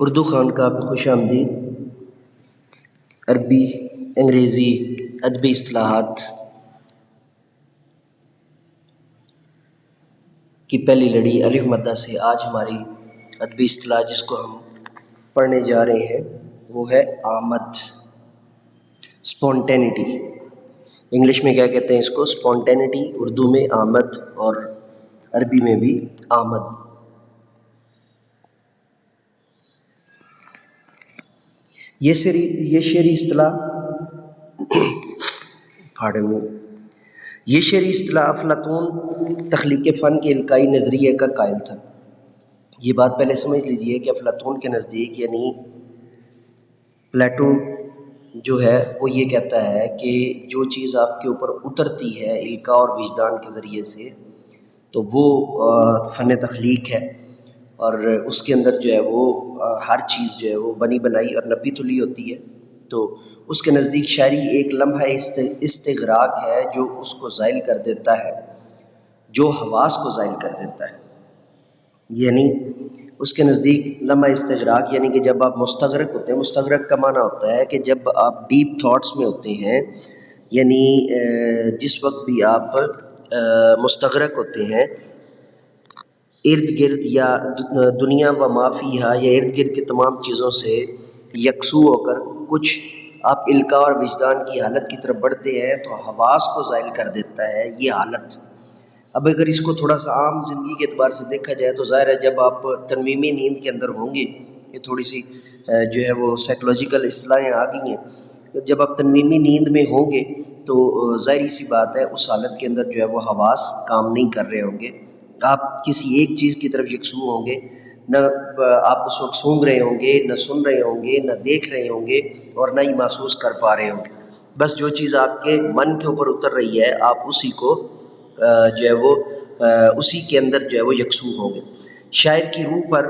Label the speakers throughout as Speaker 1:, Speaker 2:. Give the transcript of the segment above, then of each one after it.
Speaker 1: اردو خانقاہ پہ خوش آمدید۔ عربی، انگریزی ادبی اصطلاحات کی پہلی لڑی الف مدہ سے آج ہماری ادبی اصطلاح جس کو ہم پڑھنے جا رہے ہیں وہ ہے آمد، اسپونٹینٹی۔ انگلش میں کیا کہتے ہیں اس کو؟ اسپونٹینٹی، اردو میں آمد اور عربی میں بھی آمد۔ یہ شعری اصطلاح یہ شعری اصطلاح افلاطون تخلیق فن کے القائی نظریے کا قائل تھا۔ یہ بات پہلے سمجھ لیجئے کہ افلاطون کے نزدیک یعنی پلیٹو جو ہے وہ یہ کہتا ہے کہ جو چیز آپ کے اوپر اترتی ہے القاء اور وجدان کے ذریعے سے تو وہ فن تخلیق ہے، اور اس کے اندر جو ہے وہ ہر چیز جو ہے وہ بنی بنائی اور نپی تلی ہوتی ہے۔ تو اس کے نزدیک شاعری ایک لمحہ استغراق ہے جو اس کو زائل کر دیتا ہے، جو حواس کو زائل کر دیتا ہے۔ یعنی اس کے نزدیک لمحہ استغراق یعنی کہ جب آپ مستغرق ہوتے ہیں، مستغرق کا معنی ہوتا ہے کہ جب آپ ڈیپ تھاٹس میں ہوتے ہیں، یعنی جس وقت بھی آپ مستغرق ہوتے ہیں ارد گرد یا دنیا و ما فیہا یا ارد گرد کے تمام چیزوں سے یکسو ہو کر کچھ آپ القاء اور وجدان کی حالت کی طرف بڑھتے ہیں تو حواس کو زائل کر دیتا ہے یہ حالت۔ اب اگر اس کو تھوڑا سا عام زندگی کے اعتبار سے دیکھا جائے تو ظاہر ہے جب آپ تنویمی نیند کے اندر ہوں گے، یہ تھوڑی سی جو ہے وہ سائیکولوجیکل اصطلاحیں آ گئی ہیں، جب آپ تنویمی نیند میں ہوں گے تو ظاہری سی بات ہے اس حالت کے اندر جو ہے وہ حواس کام نہیں کر رہے ہوں گے، آپ کسی ایک چیز کی طرف یکسو ہوں گے، نہ آپ اس وقت سونگ رہے ہوں گے، نہ سن رہے ہوں گے، نہ دیکھ رہے ہوں گے اور نہ ہی محسوس کر پا رہے ہوں گے۔ بس جو چیز آپ کے من کے اوپر اتر رہی ہے آپ اسی کو جو ہے وہ اسی کے اندر جو ہے وہ یکسو ہوں گے۔ شاعر کی روح پر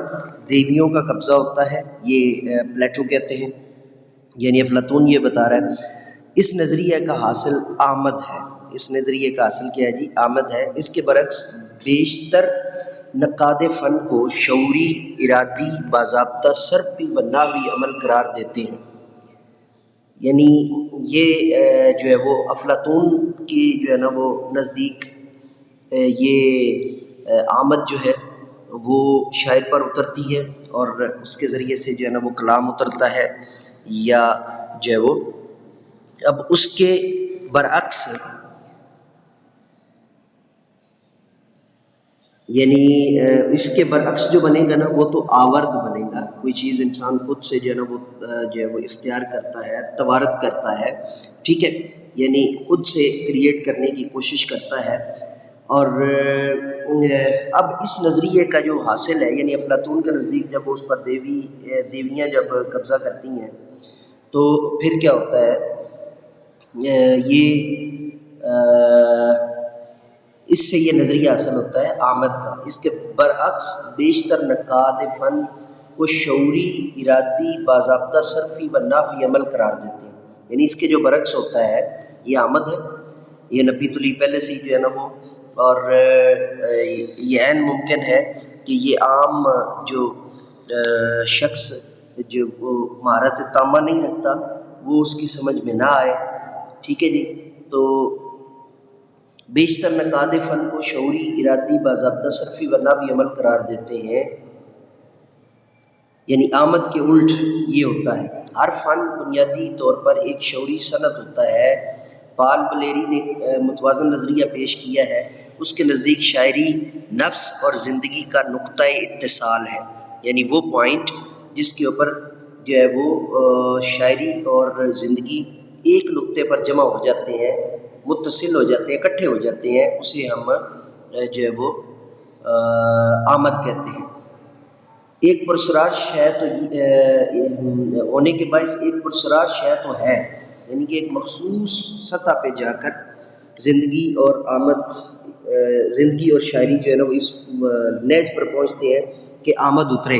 Speaker 1: دیویوں کا قبضہ ہوتا ہے، یہ پلیٹو کہتے ہیں، یعنی افلاطون یہ بتا رہا ہے۔ اس نظریے کا حاصل آمد ہے۔ اس نظریے کا حاصل کیا ہے جی؟ آمد ہے۔ اس کے برعکس بیشتر نقاد فن کو شعوری، ارادی، باضابطہ صرفی و نحوی عمل قرار دیتے ہیں۔ یعنی یہ جو ہے وہ افلاطون کی جو ہے نا وہ نزدیک یہ آمد جو ہے وہ شاعر پر اترتی ہے اور اس کے ذریعے سے جو ہے نا وہ کلام اترتا ہے، یا جو ہے وہ اب اس کے برعکس یعنی اس کے برعکس جو بنے گا نا وہ تو آورد بنے گا۔ کوئی چیز انسان خود سے جو ہے نا وہ جو ہے وہ اختیار کرتا ہے، توارد کرتا ہے، ٹھیک ہے، یعنی خود سے کریٹ کرنے کی کوشش کرتا ہے۔ اور اب اس نظریے کا جو حاصل ہے یعنی افلاطون کے نزدیک جب اس پر دیویاں جب قبضہ کرتی ہیں تو پھر کیا ہوتا ہے، اس سے یہ نظریہ حاصل ہوتا ہے آمد کا۔ اس کے برعکس بیشتر نقاد فن کو شعوری، ارادی، باضابطہ صرفی و نحوی عمل قرار دیتے ہیں۔ یعنی اس کے جو برعکس ہوتا ہے یہ آمد ہے، یہ نپی تلی پہلے سے جو ہے نا وہ، اور یہ عین ممکن ہے کہ یہ عام جو شخص جو مہارت تامہ نہیں رکھتا وہ اس کی سمجھ میں نہ آئے، ٹھیک ہے جی۔ تو بیشتر نقاد فن کو شعوری، ارادی، باضابطہ صرفی و نحوی عمل قرار دیتے ہیں، یعنی آمد کے الٹ یہ ہوتا ہے۔ ہر فن بنیادی طور پر ایک شعوری صنعت ہوتا ہے۔ پال بلیری نے متوازن نظریہ پیش کیا ہے۔ اس کے نزدیک شاعری نفس اور زندگی کا نقطۂ اتصال ہے، یعنی وہ پوائنٹ جس کے اوپر جو ہے وہ شاعری اور زندگی ایک نقطے پر جمع ہو جاتے ہیں، متصل ہو جاتے ہیں، اکٹھے ہو جاتے ہیں، اسے ہم جو ہے وہ آمد کہتے ہیں۔ ایک پرسرار شے تو ہونے کے باعث ایک پرسرار شے تو ہے، یعنی کہ ایک مخصوص سطح پہ جا کر زندگی اور آمد، زندگی اور شاعری جو ہے نا وہ اس نیج پر پہنچتے ہیں کہ آمد اترے۔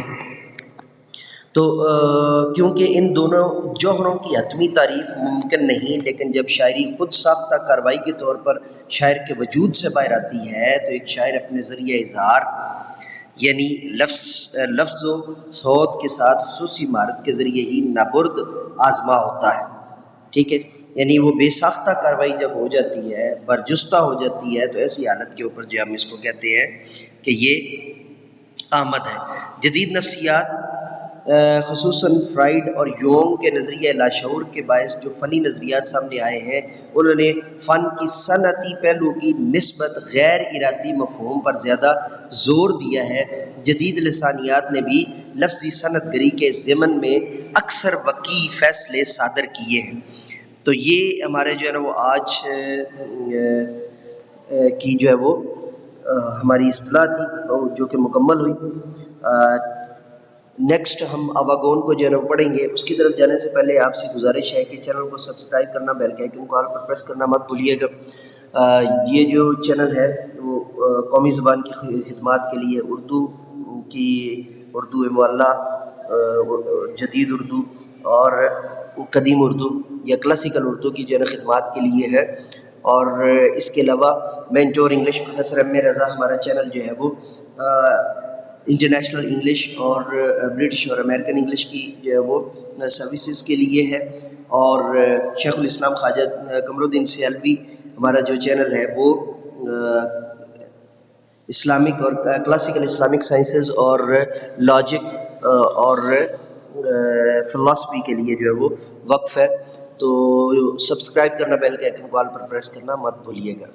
Speaker 1: تو کیونکہ ان دونوں جوہروں کی حتمی تعریف ممکن نہیں، لیکن جب شاعری خود ساختہ کارروائی کے طور پر شاعر کے وجود سے باہر آتی ہے تو ایک شاعر اپنے ذریعہ اظہار یعنی لفظ و صوت کے ساتھ خصوصی مہارت کے ذریعے ہی نابرد آزما ہوتا ہے. ٹھیک ہے، یعنی وہ بے ساختہ کاروائی جب ہو جاتی ہے، برجستہ ہو جاتی ہے، تو ایسی حالت کے اوپر جو ہم اس کو کہتے ہیں کہ یہ آمد ہے. جدید نفسیات خصوصاً فرائیڈ اور یونگ کے نظریہ لاشعور کے باعث جو فنی نظریات سامنے آئے ہیں، انہوں نے فن کی صنعتی پہلو کی نسبت غیر ارادی مفہوم پر زیادہ زور دیا ہے. جدید لسانیات نے بھی لفظی صنعت گری کے ضمن میں اکثر وقیع فیصلے صادر کیے ہیں. تو یہ ہمارے جو ہے نا وہ آج کی جو ہے وہ ہماری اصطلاح تھی جو کہ مکمل ہوئی. نیکسٹ ہم آواگون کو جو ہے نا پڑھیں گے. اس کی طرف جانے سے پہلے آپ سے گزارش ہے کہ چینل کو سبسکرائب کرنا، بیل کے آئیکن کو آل پر پریس کرنا مت بھولیے گا. یہ جو چینل ہے وہ قومی زبان کی خدمات کے لیے اردو معلّہ، جدید اردو اور قدیم اردو یا کلاسیکل اردو کی جو ہے نا خدمات کے لیے ہے. اور اس کے علاوہ مینٹور انگلش پروفیسر ایم اے رضا ہمارا چینل جو ہے وہ انٹرنیشنل انگلش اور برٹش اور امریکن انگلش کی جو ہے وہ سروسز کے لیے ہے. اور شیخ الاسلام خواجہ قمر الدین سیالوی ہمارا جو چینل ہے وہ اسلامک اور کلاسیکل اسلامک سائنسز اور لاجک اور فلاسفی کے لیے جو ہے وہ وقف ہے. تو سبسکرائب کرنا، بیل کے آئیکن کو آل پر پریس کرنا مت بھولیے گا.